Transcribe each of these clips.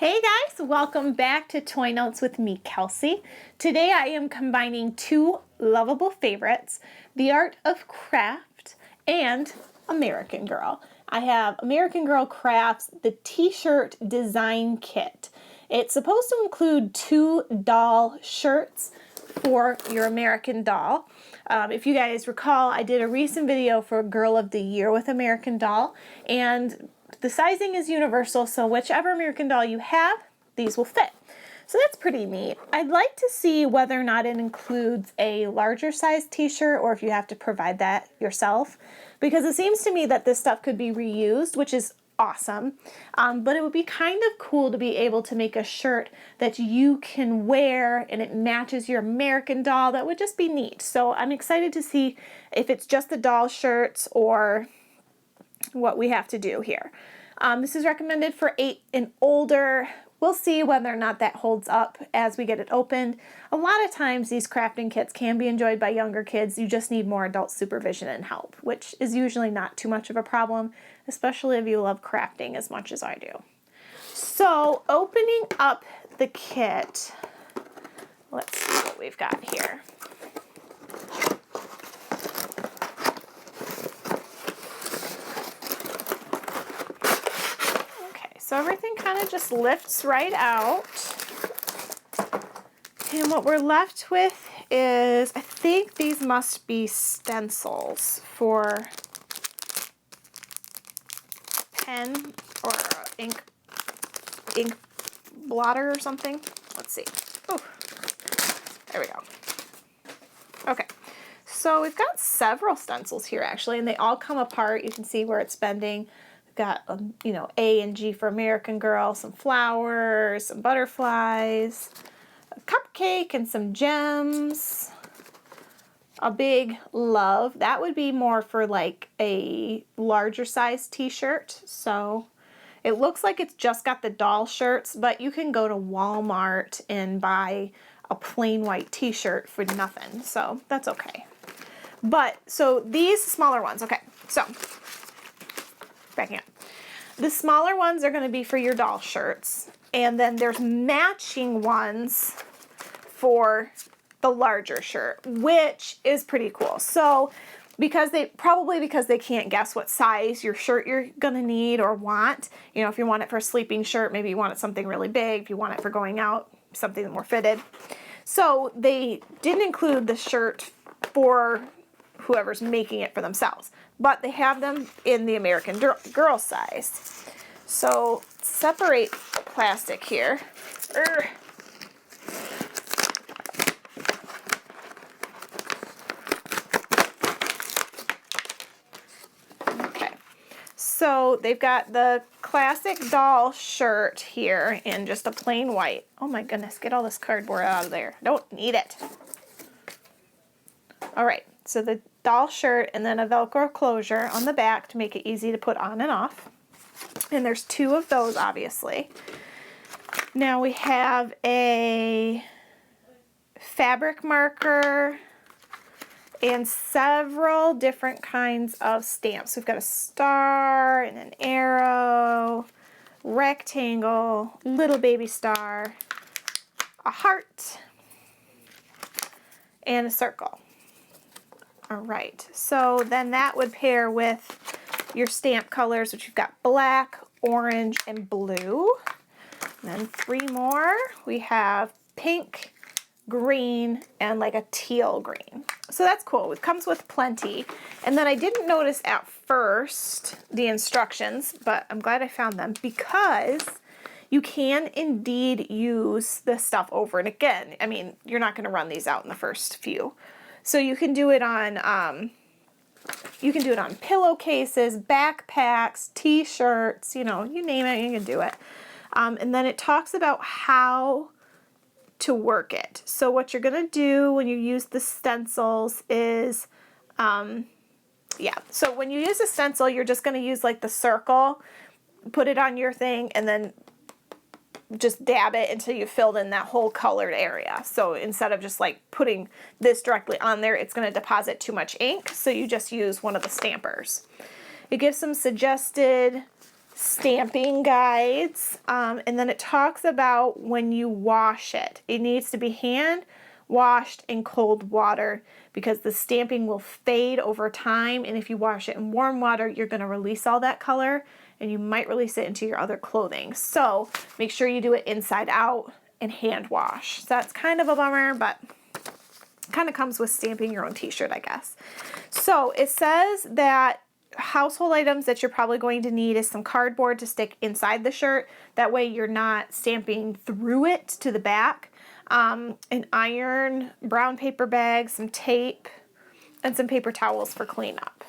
Hey guys, welcome back to Toy Notes with me, Kelsey. Today I am combining two lovable favorites, The Art of Craft and American Girl. I have American Girl Crafts, the t-shirt design kit. It's supposed to include 2 doll shirts for your American Doll. If you guys recall, I did a recent video for Girl of the Year with American Doll, and the sizing is universal, so whichever American Doll you have, these will fit. So that's pretty neat. I'd like to see whether or not it includes a larger size t-shirt or if you have to provide that yourself, because it seems to me that this stuff could be reused, which is awesome. But it would be kind of cool to be able to make a shirt that you can wear and it matches your American Doll. That would just be neat. So I'm excited to see if it's just the doll shirts or what we have to do here. This is recommended for 8 and older. We'll see whether or not that holds up as we get it opened. A lot of times these crafting kits can be enjoyed by younger kids. You just need more adult supervision and help, which is usually not too much of a problem, especially if you love crafting as much as I do. So opening up the kit, let's see what we've got here. So everything kind of just lifts right out. And what we're left with is, I think these must be stencils for pen or ink blotter or something. Let's see. Oh, there we go. Okay. So we've got several stencils here actually, and they all come apart. You can see where it's bending. Got, A and G for American Girl, some flowers, some butterflies, a cupcake, and some gems. A big love. That would be more for like a larger size t-shirt. So it looks like it's just got the doll shirts, but you can go to Walmart and buy a plain white t-shirt for nothing. So that's okay. But, so these smaller ones, okay, so backing up. The smaller ones are going to be for your doll shirts, and then there's matching ones for the larger shirt, which is pretty cool. So because they can't guess what size your shirt you're going to need or want, if you want it for a sleeping shirt, maybe you want it something really big. If you want it for going out, something more fitted. So they didn't include the shirt for whoever's making it for themselves, but they have them in the American Girl size. So separate plastic here. Okay, so they've got the classic doll shirt here in just a plain white. Oh my goodness, get all this cardboard out of there. Don't need it. All right, so the doll shirt and then a Velcro closure on the back to make it easy to put on and off. And there's 2 of those, obviously. Now we have a fabric marker and several different kinds of stamps. We've got a star and an arrow, rectangle, little baby star, a heart, and a circle. All right, so then that would pair with your stamp colors, which you've got black, orange, and blue. And then 3 more. We have pink, green, and like a teal green. So that's cool. It comes with plenty. And then I didn't notice at first the instructions, but I'm glad I found them because you can indeed use this stuff over and again. I mean, you're not going to run these out in the first few. So you can do it on pillowcases, backpacks, t-shirts, you name it, you can do it. And then it talks about how to work it. So what you're going to do when you use the stencils is, so when you use a stencil, you're just going to use like the circle, put it on your thing, and then just dab it until you filled in that whole colored area. So instead of just like putting this directly on there, it's going to deposit too much ink. So you just use one of the stampers. It gives some suggested stamping guides, and then it talks about when you wash it. It needs to be hand washed in cold water because the stamping will fade over time, and if you wash it in warm water, you're going to release all that color, and you might release it into your other clothing. So make sure you do it inside out and hand wash. So that's kind of a bummer, but kind of comes with stamping your own t-shirt, I guess. So it says that household items that you're probably going to need is some cardboard to stick inside the shirt. That way you're not stamping through it to the back. An iron, brown paper bag, some tape, and some paper towels for cleanup.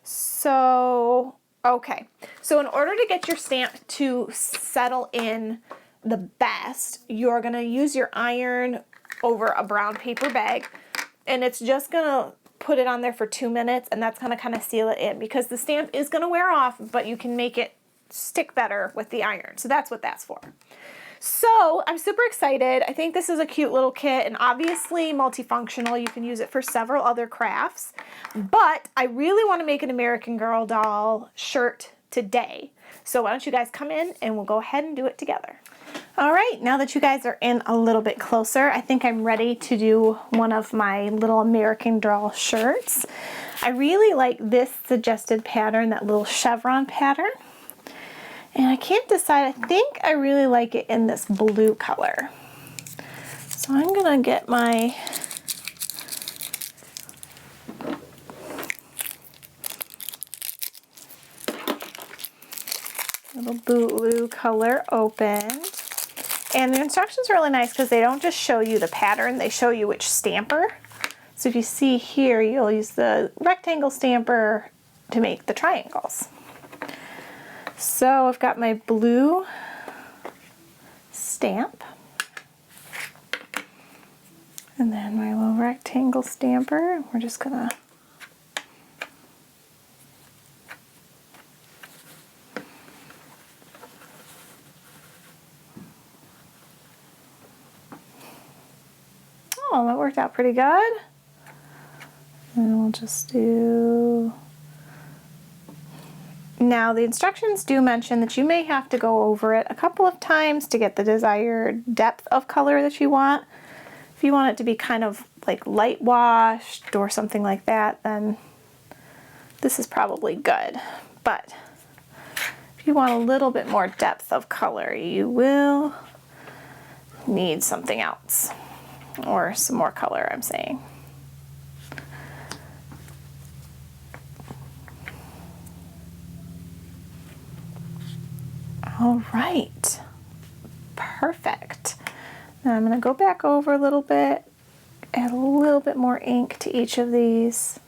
So, okay. So in order to get your stamp to settle in the best, you're going to use your iron over a brown paper bag, and it's just going to put it on there for 2 minutes, and that's going to kind of seal it in because the stamp is going to wear off, but you can make it stick better with the iron. So that's what that's for. So I'm super excited. I think this is a cute little kit, and obviously multifunctional. You can use it for several other crafts, but I really want to make an American Girl doll shirt today. So why don't you guys come in and we'll go ahead and do it together. All right, now that you guys are in a little bit closer, I think I'm ready to do one of my little American Girl shirts. I really like this suggested pattern, that little chevron pattern. And I can't decide, I think I really like it in this blue color. So I'm gonna get my little blue color opened. And the instructions are really nice because they don't just show you the pattern, they show you which stamper. So if you see here, you'll use the rectangle stamper to make the triangles. So I've got my blue stamp, and then my little rectangle stamper. We're just gonna that worked out pretty good. And we'll just do... Now the instructions do mention that you may have to go over it a couple of times to get the desired depth of color that you want. If you want it to be kind of like light washed or something like that, then this is probably good. But if you want a little bit more depth of color, you will need something else. Or some more color, I'm saying. All right, perfect. Now I'm going to go back over a little bit, add a little bit more ink to each of these.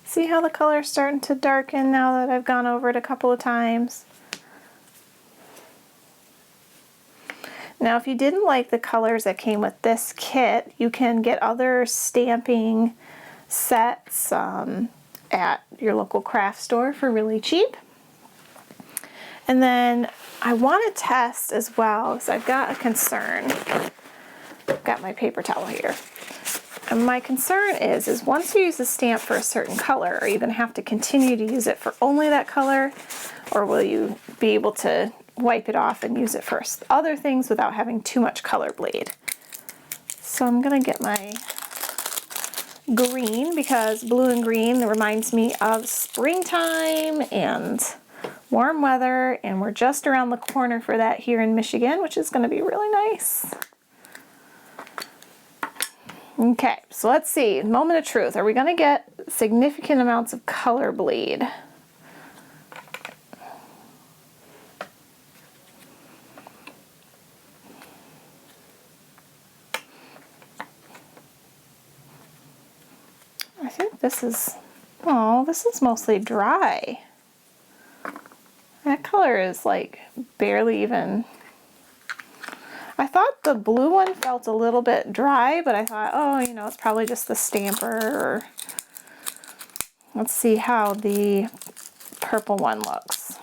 See how the color's starting to darken now that I've gone over it a couple of times? Now, if you didn't like the colors that came with this kit, you can get other stamping sets at your local craft store for really cheap. And then I want to test as well, because I've got a concern. I've got my paper towel here. And my concern is once you use a stamp for a certain color, are you going to have to continue to use it for only that color? Or will you be able to wipe it off and use it for other things without having too much color bleed? So I'm going to get my green, because blue and green reminds me of springtime and warm weather, and we're just around the corner for that here in Michigan, which is going to be really nice. Okay, so let's see, moment of truth. Are we going to get significant amounts of color bleed? think this is, oh, this is mostly dry. That color is like barely even, I thought the blue one felt a little bit dry, but I thought, oh, you know, it's probably just the stamper. Or let's see how the purple one looks.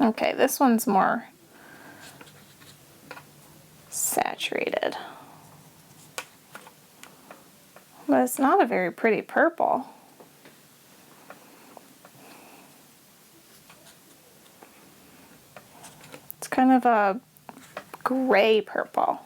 Okay, this one's more saturated, but it's not a very pretty purple. It's kind of a gray purple.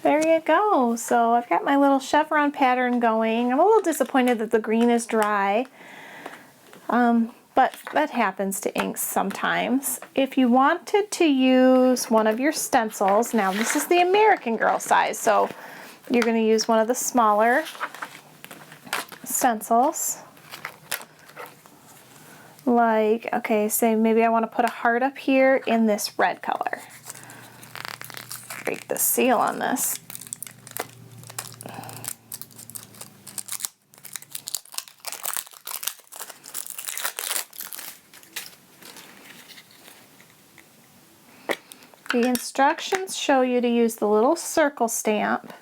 There you go. So I've got my little chevron pattern going. I'm a little disappointed that the green is dry, but that happens to inks sometimes. If you wanted to use one of your stencils, now this is the American Girl size, so you're going to use one of the smaller stencils. Like, okay, say maybe I want to put a heart up here in this red color. Break the seal on this. The instructions show you to use the little circle stamp.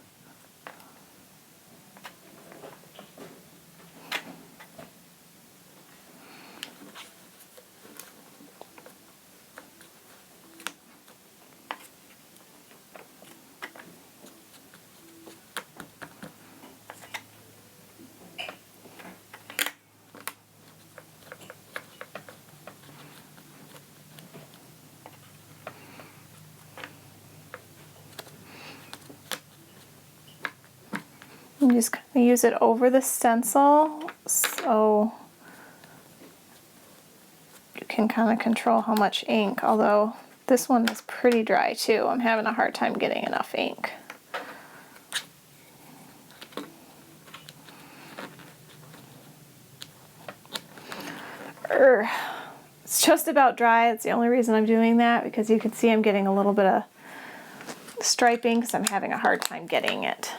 You just kind of use it over the stencil so you can kind of control how much ink, although this one is pretty dry too. I'm having a hard time getting enough ink. It's just about dry. It's the only reason I'm doing that, because you can see I'm getting a little bit of striping because I'm having a hard time getting it.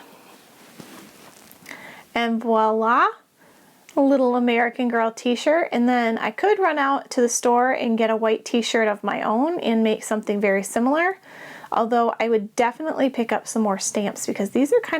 And voila, a little American Girl t-shirt. And then I could run out to the store and get a white t-shirt of my own and make something very similar. Although I would definitely pick up some more stamps, because these are kind of